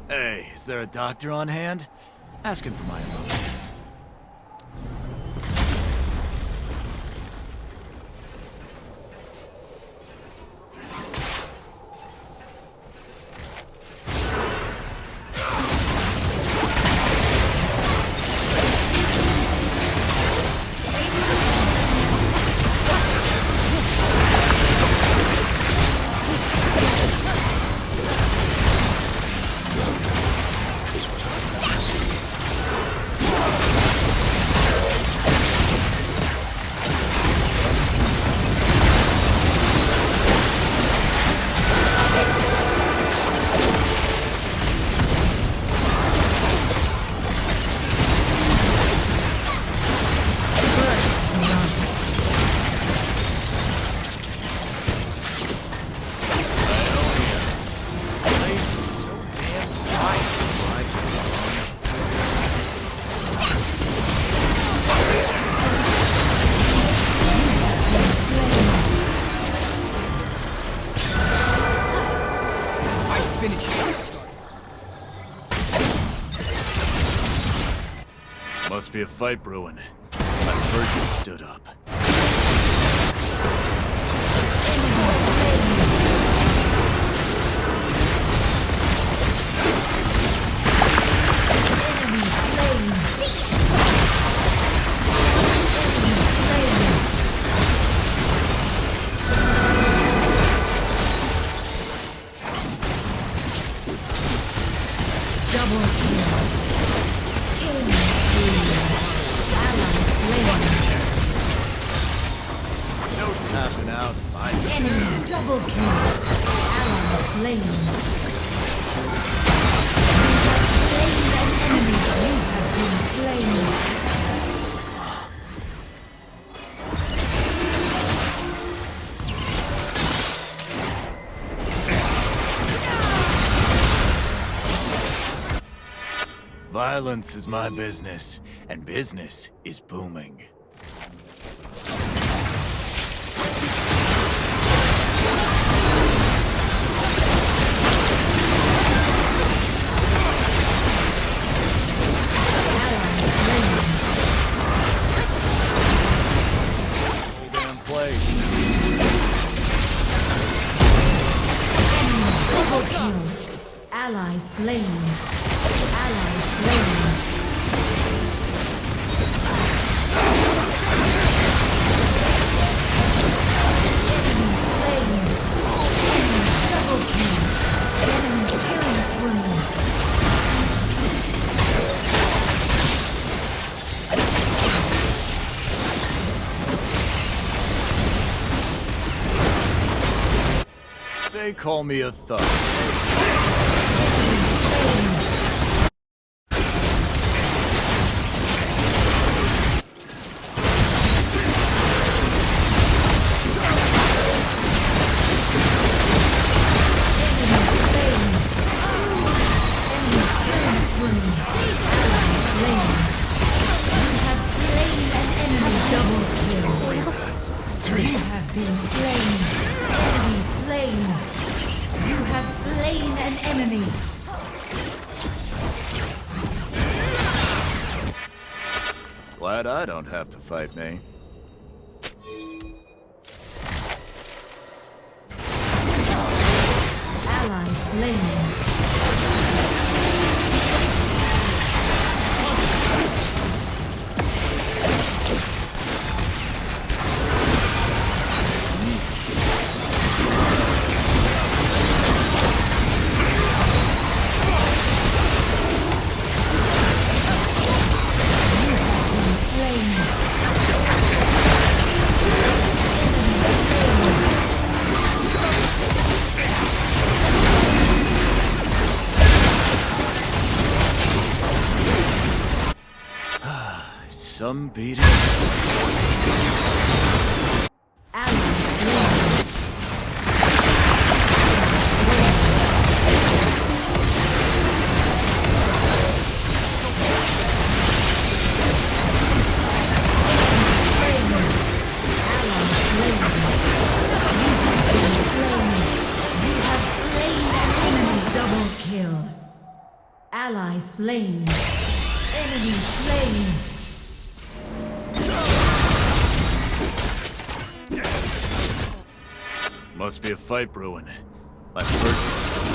Hey, is there a doctor on hand? Ask him for my emotions. Must be a fight brewing. My virgin stood up. Tapping out. Enemy double kill. Ally slain. Slain an enemy. You have been slain. Violence is my business, and business is booming. Ally slain. Ally slain. They call me a thug. Glad I don't have to fight me. Ally slain. Some beat it. Ally slain. Enemy slain. Must be a fight brewing. I've heard this story.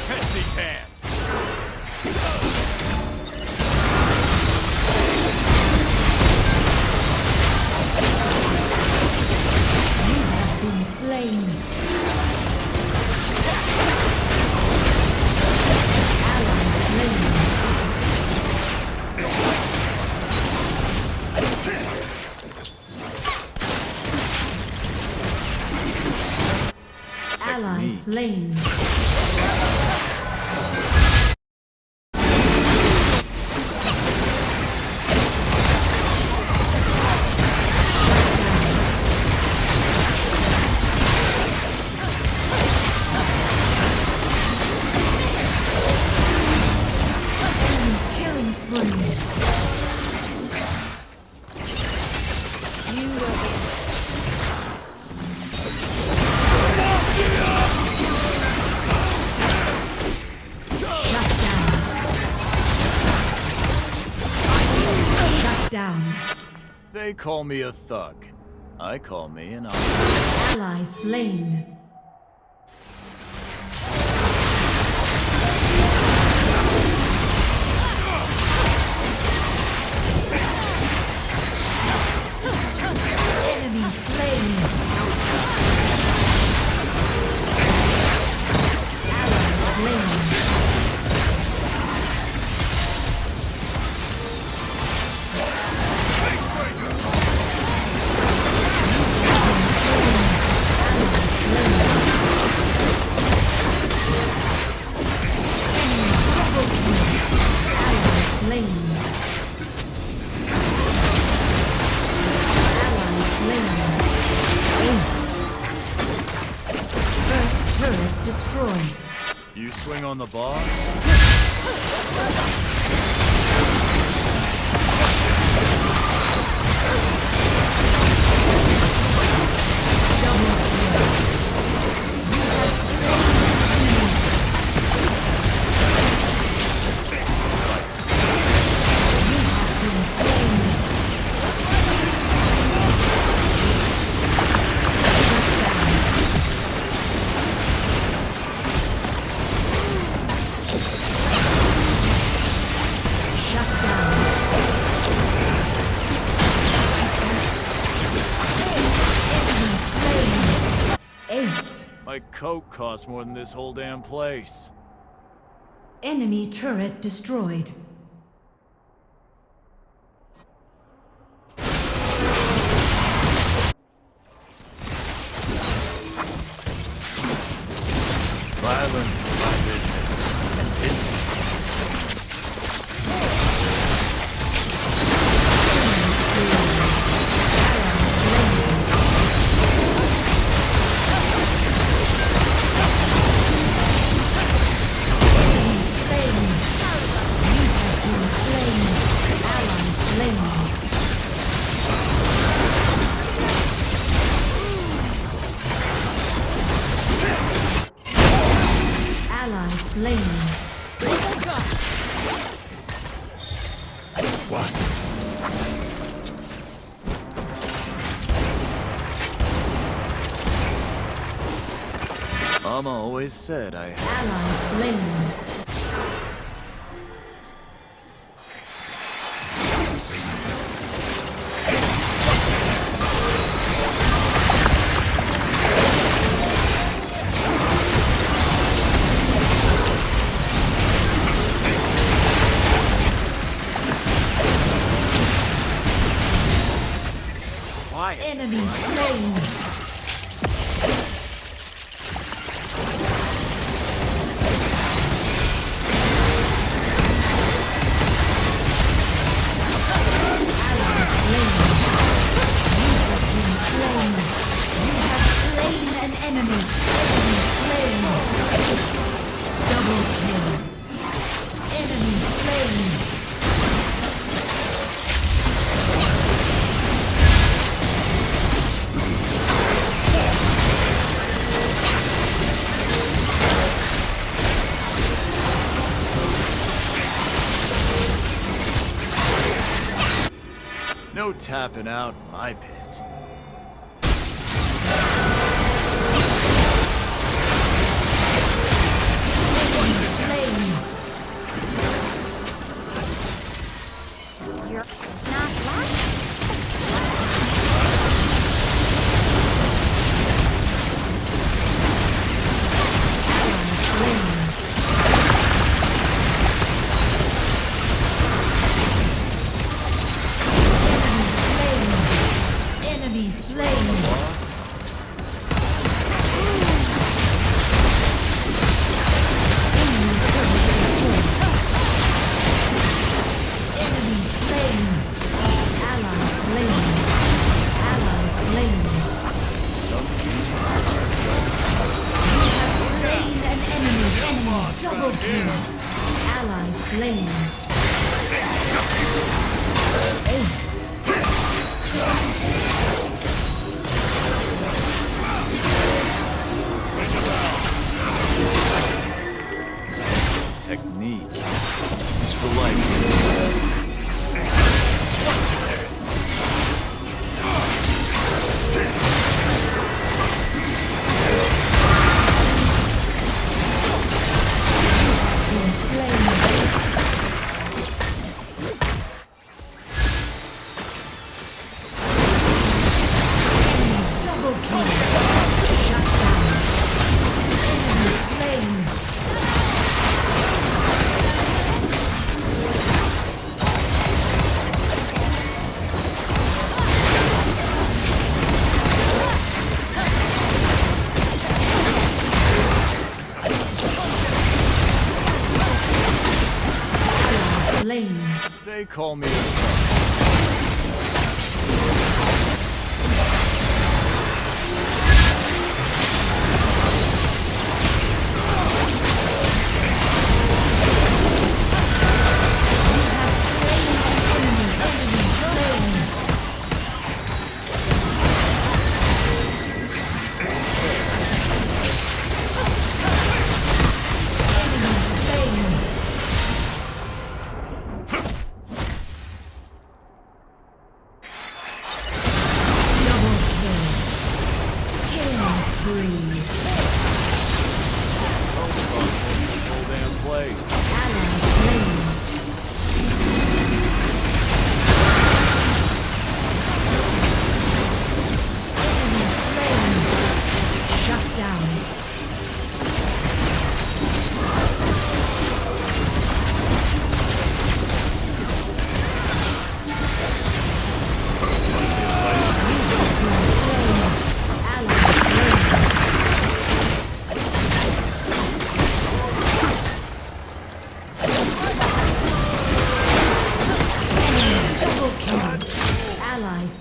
Catch these hands! You have been slain. Ally slain. Ally slain. Killing spree. You will be. Shut down. They call me a thug. I call me an Ally slain. Enemy slain. Ally slain. Destroyed. You swing on the boss? My coat costs more than this whole damn place. Enemy turret destroyed. Violence is my business, and business is Slain. What? Mama always said I had Ally slain. Enemy slain. No tapping out my pit. You're not lying. Enemy slain. Double kill. Ally slain. Technique is for life. They call me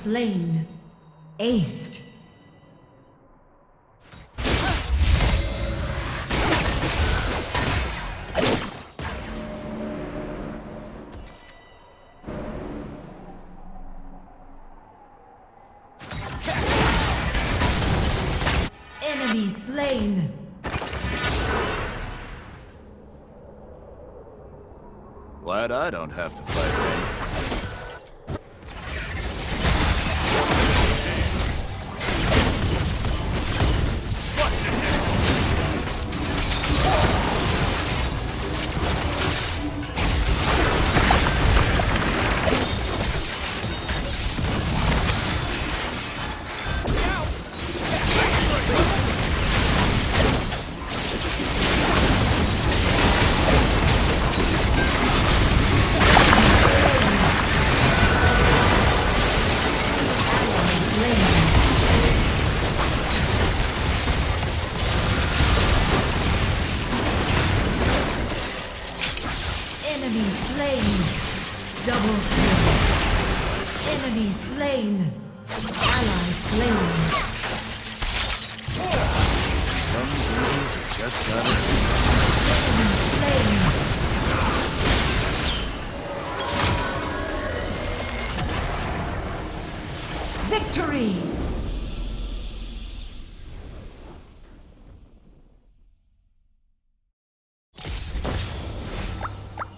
slain. Aced. Enemy slain. Glad I don't have to fight him. Enemy slain. Double kill. Enemy slain. Ally slain. Some things you just gotta do. Enemy slain. Victory!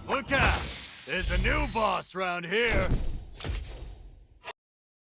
Look out! There's a new boss round here!